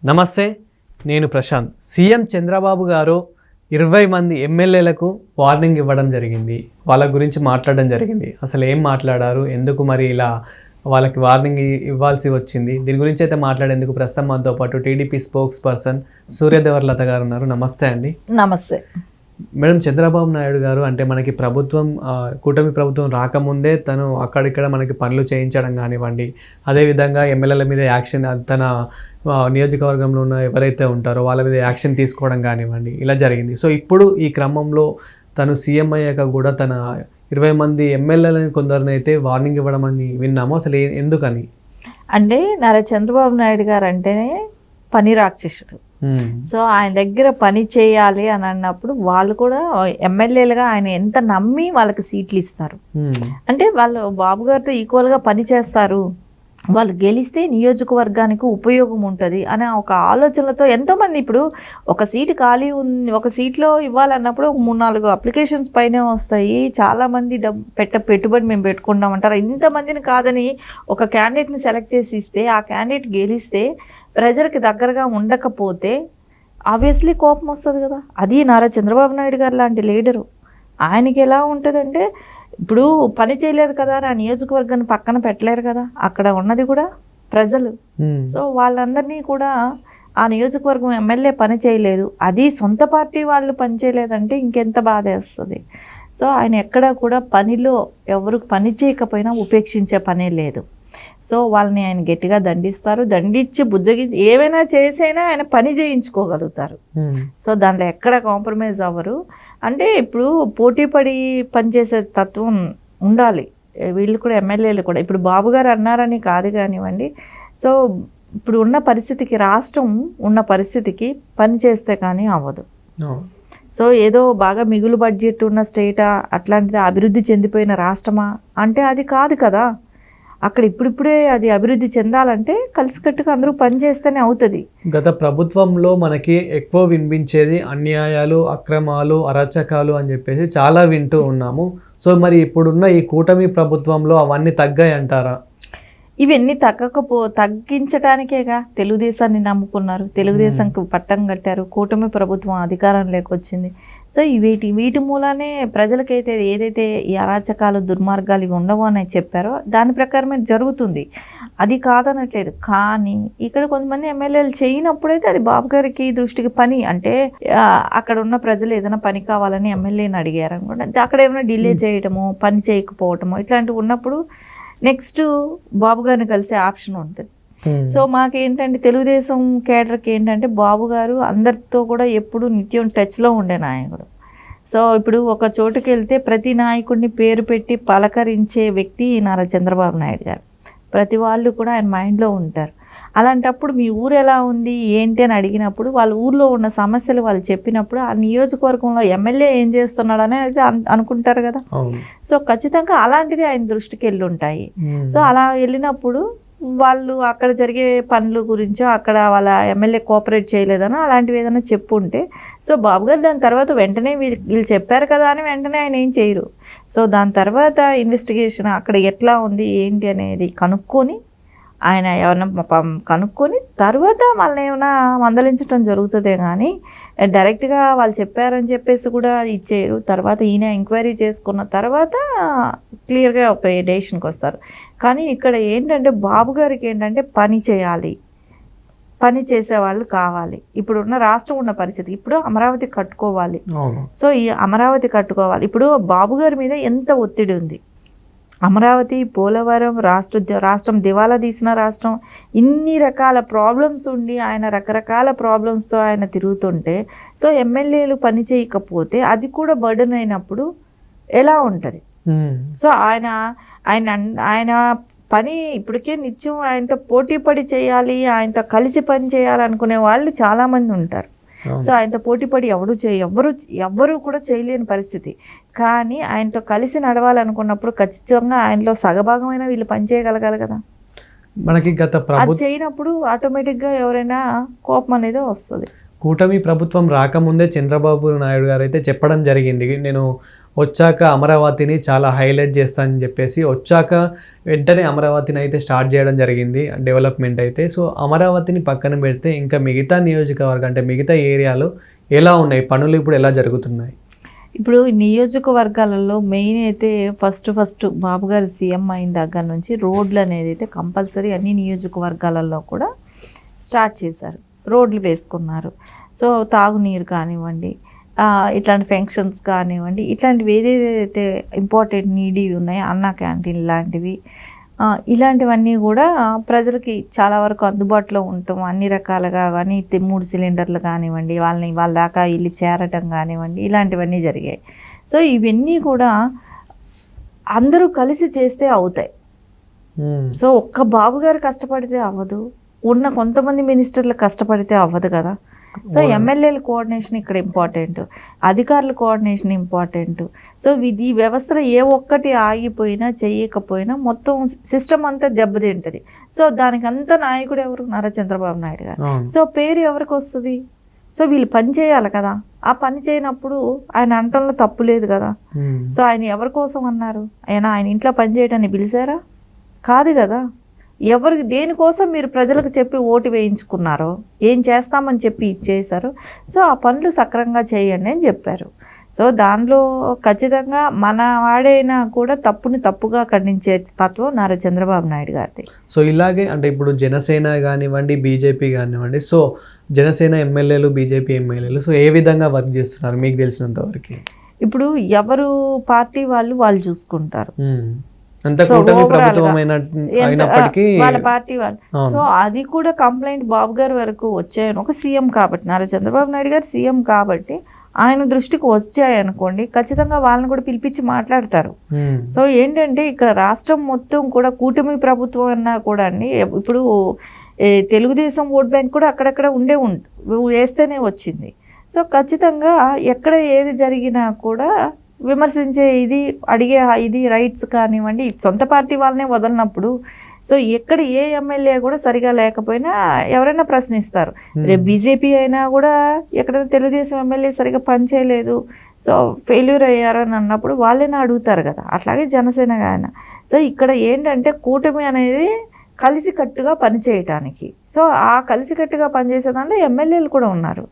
నమస్తే, నేను ప్రశాంత్. సీఎం చంద్రబాబు గారు 20 మంది ఎమ్మెల్యేలకు వార్నింగ్ ఇవ్వడం జరిగింది. వాళ్ళ గురించి మాట్లాడడం జరిగింది. అసలు ఏం మాట్లాడారు, ఎందుకు మరి ఇలా వాళ్ళకి వార్నింగ్ ఇవ్వాల్సి వచ్చింది, దీని గురించి అయితే మాట్లాడేందుకు ప్రస్తుతం మనతో పాటు టీడీపీ స్పోక్స్ పర్సన్ సూర్యదేవర్లత గారు ఉన్నారు. నమస్తే అండి. నమస్తే మేడం. చంద్రబాబు నాయుడు గారు అంటే మనకి ప్రభుత్వం కూటమి ప్రభుత్వం రాకముందే తను అక్కడిక్కడ మనకి పనులు చేయించడం కానివ్వండి, అదేవిధంగా ఎమ్మెల్యేల మీద యాక్షన్, తన నియోజకవర్గంలో ఉన్న ఎవరైతే ఉంటారో వాళ్ళ మీద యాక్షన్ తీసుకోవడం కానివ్వండి, ఇలా జరిగింది. సో ఇప్పుడు ఈ క్రమంలో తను సీఎం అయ్యాక కూడా తన 20 మంది ఎమ్మెల్యేలని కొందరిని అయితే వార్నింగ్ ఇవ్వడం అని విన్నాము. అసలు ఎందుకని అంటే నారా చంద్రబాబు నాయుడు గారు అంటేనే పని రాక్షసుడు. సో ఆయన దగ్గర పని చేయాలి అని అన్నప్పుడు వాళ్ళు కూడా ఎమ్మెల్యేలుగా ఆయన ఎంత నమ్మి వాళ్ళకి సీట్లు ఇస్తారు. అంటే వాళ్ళు బాబు గారితో ఈక్వల్గా పని చేస్తారు, వాళ్ళు గెలిస్తే నియోజకవర్గానికి ఉపయోగం ఉంటుంది అనే ఒక ఆలోచనలతో ఎంతోమంది, ఇప్పుడు ఒక సీటు ఖాళీ ఉంది, ఒక సీట్లో ఇవ్వాలన్నప్పుడు 3-4 అప్లికేషన్స్ పైనే వస్తాయి. చాలామంది పెట్టుబడి మేము పెట్టుకుంటామంటారు. ఇంతమందిని కాదని ఒక క్యాండిడేట్ని సెలెక్ట్ చేసి ఇస్తే ఆ క్యాండిడేట్ గెలిస్తే ప్రజలకి దగ్గరగా ఉండకపోతే ఆబ్వియస్లీ కోపం వస్తుంది కదా. అది నారా చంద్రబాబు నాయుడు గారు లాంటి లీడరు. ఆయనకి ఎలా ఉంటుందంటే, ఇప్పుడు పని చేయలేదు కదా, నా నియోజకవర్గాన్ని పక్కన పెట్టలేరు కదా, అక్కడ ఉన్నది కూడా ప్రజలు. సో వాళ్ళందరినీ కూడా ఆ నియోజకవర్గం ఎమ్మెల్యే పని చేయలేదు, అది సొంత పార్టీ వాళ్ళు పని చేయలేదంటే ఇంకెంత బాధ వేస్తుంది. సో ఆయన ఎక్కడా కూడా పనిలో ఎవరు పని చేయకపోయినా ఉపేక్షించే పనే లేదు. సో వాళ్ళని ఆయన గట్టిగా దండిస్తారు, దండించి బుజ్జగించి ఏమైనా చేసైనా ఆయన పని చేయించుకోగలుగుతారు. సో దాంట్లో ఎక్కడ కాంప్రమైజ్ అవ్వరు. అంటే ఇప్పుడు పోటీపడి పనిచేసే తత్వం ఉండాలి వీళ్ళు కూడా, ఎమ్మెల్యేలు కూడా. ఇప్పుడు బాబు గారు అన్నారని కాదు కానివ్వండి. సో ఇప్పుడు ఉన్న పరిస్థితికి, రాష్ట్రం ఉన్న పరిస్థితికి పని చేస్తే కానీ అవ్వదు. సో ఏదో బాగా మిగులు బడ్జెట్ ఉన్న స్టేటా, అట్లాంటిది అభివృద్ధి చెందిపోయిన రాష్ట్రమా అంటే అది కాదు కదా. అక్కడ ఇప్పుడిప్పుడే అది అభివృద్ధి చెందాలంటే కలిసికట్టుగా అందరూ పనిచేస్తేనే అవుతుంది. గత ప్రభుత్వంలో మనకి ఎక్కువ వినిపించేది అన్యాయాలు, అక్రమాలు, అరాచకాలు అని చెప్పేసి చాలా వింటూ ఉన్నాము. సో మరి ఇప్పుడున్న ఈ కూటమి ప్రభుత్వంలో అవన్నీ తగ్గాయి అంటారా? ఇవన్నీ తగ్గించడానికేగా తెలుగుదేశాన్ని నమ్ముకున్నారు, తెలుగుదేశంకి పట్టం కట్టారు, కూటమి ప్రభుత్వం అధికారంలోకి వచ్చింది. సో వీటి మూలానే ప్రజలకైతే ఏదైతే ఈ అరాచకాలు, దుర్మార్గాలు ఇవి ఉండవు అని చెప్పారో దాని ప్రకారమే జరుగుతుంది. అది కాదనట్లేదు. కానీ ఇక్కడ కొంతమంది ఎమ్మెల్యేలు చేయనప్పుడైతే అది బాబు గారికి దృష్టికి పని అంటే, అక్కడ ఉన్న ప్రజలు ఏదైనా పని కావాలని ఎమ్మెల్యేని అడిగారు అనుకోండి, అక్కడ ఏమైనా డిలే చేయడము, పని చేయకపోవటము ఇట్లాంటివి ఉన్నప్పుడు నెక్స్ట్ బాబు గారిని కలిసే ఆప్షన్ ఉంటుంది. సో మాకేంటంటే తెలుగుదేశం కేడర్కి ఏంటంటే బాబు గారు అందరితో కూడా ఎప్పుడు నిత్యం టచ్లో ఉండే నాయకుడు. సో ఇప్పుడు ఒక చోటుకి వెళ్తే ప్రతి నాయకుడిని పేరు పెట్టి పలకరించే వ్యక్తి నారా చంద్రబాబు నాయుడు గారు. ప్రతి వాళ్ళు కూడా ఆయన మైండ్లో ఉంటారు. అలాంటప్పుడు మీ ఊరు ఎలా ఉంది ఏంటి అని అడిగినప్పుడు, వాళ్ళ ఊర్లో ఉన్న సమస్యలు వాళ్ళు చెప్పినప్పుడు ఆ నియోజకవర్గంలో ఎమ్మెల్యే ఏం చేస్తున్నాడు అనేది అనుకుంటారు కదా. సో ఖచ్చితంగా అలాంటిది ఆయన దృష్టికి వెళ్ళి ఉంటాయి. సో అలా వెళ్ళినప్పుడు వాళ్ళు అక్కడ జరిగే పనుల గురించో, అక్కడ వాళ్ళ ఎమ్మెల్యే కోఆపరేట్ చేయలేదనో అలాంటివి ఏదైనా చెప్పుంటే, సో బాబు గారు దాని తర్వాత వెంటనే వీళ్ళు చెప్పారు కదా అని వెంటనే ఆయన ఏం చేయరు. సో దాని తర్వాత ఇన్వెస్టిగేషన్ అక్కడ ఎట్లా ఉంది ఏంటి అనేది కనుక్కొని, ఆయన ఏమన్నా కనుక్కొని తర్వాత వాళ్ళని ఏమైనా మందలించడం జరుగుతుందే కానీ డైరెక్ట్గా వాళ్ళు చెప్పారని చెప్పేసి కూడా ఇచ్చేయరు. తర్వాత ఈయన ఎంక్వైరీ చేసుకున్న తర్వాత క్లియర్గా ఒక డెసిషన్కి వస్తారు. కానీ ఇక్కడ ఏంటంటే బాబు గారికి ఏంటంటే పని చేయాలి, పని చేసేవాళ్ళు కావాలి. ఇప్పుడున్న రాష్ట్రం ఉన్న పరిస్థితి, ఇప్పుడు అమరావతి కట్టుకోవాలి. సో ఈ అమరావతి కట్టుకోవాలి. ఇప్పుడు బాబు గారి మీద ఎంత ఒత్తిడి ఉంది. అమరావతి, పోలవరం, రాష్ట్రం దివాలా తీసిన రాష్ట్రం, ఇన్ని రకాల ప్రాబ్లమ్స్ ఉండి ఆయన రకరకాల ప్రాబ్లమ్స్తో ఆయన తిరుగుతుంటే, సో ఎమ్మెల్యేలు పని చేయకపోతే అది కూడా బర్డెన్ అయినప్పుడు ఎలా ఉంటుంది? సో ఆయన పని ఇప్పటికే నిత్యం ఆయనతో పోటీ పడి చేయాలి, ఆయనతో కలిసి పని చేయాలనుకునే వాళ్ళు చాలామంది ఉంటారు. సో ఆయనతో పోటీ పడి ఎవరు కూడా చేయలేని పరిస్థితి. కానీ ఆయనతో కలిసి నడవాలనుకున్నప్పుడు ఖచ్చితంగా ఆయనలో సగభాగమైన వీళ్ళు పని చేయగలగాలి కదా. మనకి అది చేయనప్పుడు ఆటోమేటిక్గా ఎవరైనా కోపం అనేది వస్తుంది. కూటమి ప్రభుత్వం రాకముందే చంద్రబాబు నాయుడు గారు అయితే చెప్పడం జరిగింది, నేను వచ్చాక అమరావతిని చాలా హైలైట్ చేస్తానని చెప్పేసి వచ్చాక వెంటనే అమరావతిని అయితే స్టార్ట్ చేయడం జరిగింది డెవలప్మెంట్ అయితే. సో అమరావతిని పక్కన పెడితే ఇంకా మిగతా నియోజకవర్గం అంటే మిగతా ఏరియాలు ఎలా ఉన్నాయి, పనులు ఇప్పుడు ఎలా జరుగుతున్నాయి? ఇప్పుడు నియోజకవర్గాలలో మెయిన్ అయితే ఫస్ట్ బాబు గారు సీఎం అయిన దగ్గర నుంచి రోడ్లు అనేది అయితే కంపల్సరీ అన్ని నియోజకవర్గాలలో కూడా స్టార్ట్ చేశారు, రోడ్లు వేసుకున్నారు. సో తాగునీరు కానివ్వండి, ఇట్లాంటి ఫంక్షన్స్ కానివ్వండి, ఇట్లాంటివి ఏదైతే ఇంపార్టెంట్ నీడీ ఉన్నాయో అన్నా క్యాంటీన్ లాంటివి, ఇలాంటివన్నీ కూడా ప్రజలకి చాలా వరకు అందుబాటులో ఉండటం, అన్ని రకాలుగా కానీ 3 సిలిండర్లు కానివ్వండి, వాళ్ళ దాకా ఇల్లు చేరటం కానివ్వండి, ఇలాంటివన్నీ జరిగాయి. సో ఇవన్నీ కూడా అందరూ కలిసి చేస్తే అవుతాయి. సో ఒక్క బాబు గారు కష్టపడితే అవ్వదు, ఉన్న కొంతమంది మినిస్టర్లు కష్టపడితే అవ్వదు కదా. సో ఎమ్మెల్యేల కోఆర్డినేషన్ ఇక్కడ ఇంపార్టెంట్, అధికారుల కోఆర్డినేషన్ ఇంపార్టెంట్. సో ఈ వ్యవస్థలో ఏ ఒక్కటి ఆగిపోయినా చేయకపోయినా మొత్తం సిస్టమ్ అంతా దెబ్బతింటుంది. సో దానికి అంత నాయకుడు ఎవరు? నారా చంద్రబాబు నాయుడు గారు. సో పేరు ఎవరికి వస్తుంది? సో వీళ్ళు పని చేయాలి కదా. ఆ పని చేయనప్పుడు ఆయన అంటంలో తప్పు లేదు కదా. సో ఆయన ఎవరి కోసం అన్నారు? ఆయన ఇంట్లో పని చేయడాన్ని పిలిచారా? కాదు కదా. ఎవరికి దేనికోసం మీరు ప్రజలకు చెప్పి ఓటు వేయించుకున్నారో, ఏం చేస్తామని చెప్పి ఇచ్చేశారు. సో ఆ పనులు సక్రమంగా చేయండి అని చెప్పారు. సో దానిలో ఖచ్చితంగా మన వాడైనా కూడా తప్పుని తప్పుగా ఖండించే తత్వం నారా చంద్రబాబు నాయుడు గారిది. సో ఇలాగే అంటే ఇప్పుడు జనసేన కానివ్వండి, బీజేపీ కానివ్వండి, సో జనసేన ఎమ్మెల్యేలు, బీజేపీ ఎమ్మెల్యేలు సో ఏ విధంగా వర్క్ చేస్తున్నారు మీకు తెలిసినంత వరకు? ఇప్పుడు ఎవరు పార్టీ వాళ్ళు చూసుకుంటారు. వాళ్ళ పార్టీ వాళ్ళు. సో అది కూడా కంప్లైంట్ బాబు గారి వరకు వచ్చాయని ఒక సీఎం కాబట్టి, నారా చంద్రబాబు నాయుడు గారు సీఎం కాబట్టి ఆయన దృష్టికి వచ్చాయనుకోండి, ఖచ్చితంగా వాళ్ళని కూడా పిలిపించి మాట్లాడతారు. సో ఏంటంటే ఇక్కడ రాష్ట్రం మొత్తం కూడా కూటమి ప్రభుత్వం అన్నా కూడా అండి, ఇప్పుడు తెలుగుదేశం ఓట్ బ్యాంక్ కూడా అక్కడక్కడ వేస్తేనే వచ్చింది. సో ఖచ్చితంగా ఎక్కడ ఏది జరిగినా కూడా విమర్శించే అడిగే రైట్స్ కానివ్వండి, సొంత పార్టీ వాళ్ళనే వదలనప్పుడు సో ఎక్కడ ఏ ఎమ్మెల్యే కూడా సరిగా లేకపోయినా ఎవరైనా ప్రశ్నిస్తారు. రేపు బీజేపీ అయినా కూడా ఎక్కడైనా తెలుగుదేశం ఎమ్మెల్యే సరిగా పనిచేయలేదు, సో ఫెయిల్యూర్ అయ్యారు అని అన్నప్పుడు వాళ్ళైనా అడుగుతారు కదా. అట్లాగే జనసేన ఆయన. సో ఇక్కడ ఏంటంటే కూటమి అనేది కలిసికట్టుగా పనిచేయటానికి, సో ఆ కలిసికట్టుగా పనిచేసే దాంట్లో ఎమ్మెల్యేలు కూడా ఉన్నారు.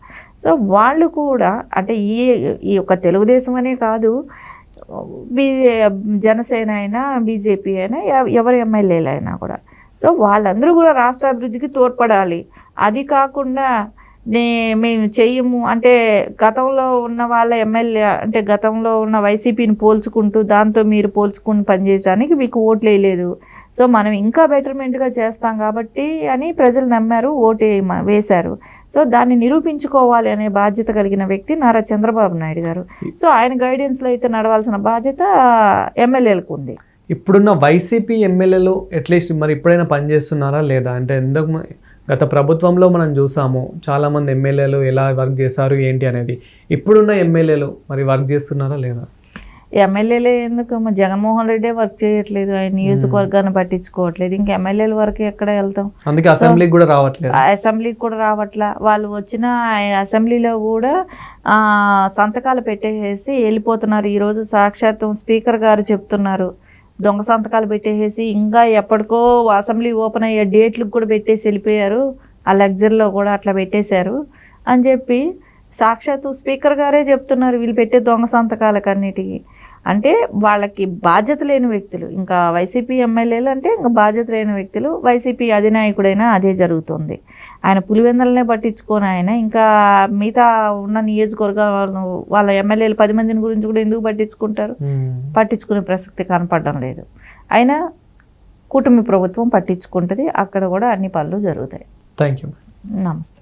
సో వాళ్ళు కూడా అంటే ఈ యొక్క తెలుగుదేశం అనే కాదు, జనసేన అయినా బీజేపీ అయినా ఎవరి ఎమ్మెల్యేలు అయినా కూడా సో వాళ్ళందరూ కూడా రాష్ట్ర అభివృద్ధికి తోడ్పడాలి. అది కాకుండా మేము చెయ్యము అంటే గతంలో ఉన్న వాళ్ళ ఎమ్మెల్యే అంటే గతంలో ఉన్న వైసీపీని పోల్చుకుంటూ దాంతో మీరు పోల్చుకుని పనిచేయడానికి మీకు ఓట్లు వేయలేదు, సో మనం ఇంకా బెటర్మెంట్గా చేస్తాం కాబట్టి అని ప్రజలు నమ్మారు, ఓటు వేశారు. సో దాన్ని నిరూపించుకోవాలి అనే బాధ్యత కలిగిన వ్యక్తి నారా చంద్రబాబు నాయుడు గారు. సో ఆయన గైడెన్స్లో అయితే నడవాల్సిన బాధ్యత ఎమ్మెల్యేలకు ఉంది. ఇప్పుడున్న వైసీపీ ఎమ్మెల్యేలు అట్లీస్ట్ మరి ఇప్పుడైనా పనిచేస్తున్నారా లేదా? అంటే ఎందుకు గత ప్రభుత్వంలో మనం చూసాము చాలామంది ఎమ్మెల్యేలు ఎలా వర్క్ చేశారు ఏంటి అనేది, ఇప్పుడున్న ఎమ్మెల్యేలు మరి వర్క్ చేస్తున్నారా లేదా? ఎమ్మెల్యేలే ఎందుకు, జగన్మోహన్ రెడ్డి వర్క్ చేయట్లేదు, ఆయన నియోజకవర్గాన్ని పట్టించుకోవట్లేదు, ఇంకా ఎమ్మెల్యేల వరకు ఎక్కడ వెళ్తాం? అందుకే అసెంబ్లీకి కూడా రావట్లేదు. అసెంబ్లీకి కూడా రావట్లా. వాళ్ళు వచ్చిన అసెంబ్లీలో కూడా సంతకాలు పెట్టేసి వెళ్ళిపోతున్నారు. ఈరోజు సాక్షాత్తు స్పీకర్ గారు చెప్తున్నారు, దొంగ సంతకాలు పెట్టేసి ఇంకా ఎప్పటికో అసెంబ్లీ ఓపెన్ అయ్యే డేట్లకు కూడా పెట్టేసి వెళ్ళిపోయారు, ఆ లగ్జరీలో కూడా అట్లా పెట్టేశారు అని చెప్పి సాక్షాత్తు స్పీకర్ గారే చెప్తున్నారు వీళ్ళు పెట్టే దొంగ సంతకాలకన్నిటికీ. అంటే వాళ్ళకి బాధ్యత లేని వ్యక్తులు, ఇంకా వైసీపీ ఎమ్మెల్యేలు అంటే ఇంకా బాధ్యత లేని వ్యక్తులు. వైసీపీ అధినాయకుడైనా అదే జరుగుతుంది. ఆయన పులివెందలనే పట్టించుకొని ఆయన ఇంకా మిగతా ఉన్న నియోజకవర్గాలను వాళ్ళ ఎమ్మెల్యేలు 10 మందిని గురించి కూడా ఎందుకు పట్టించుకుంటారు? పట్టించుకునే ప్రసక్తి కనపడడం లేదు. అయినా కూటమి ప్రభుత్వం పట్టించుకుంటుంది, అక్కడ కూడా అన్ని పనులు జరుగుతాయి. Thank you. నమస్తే.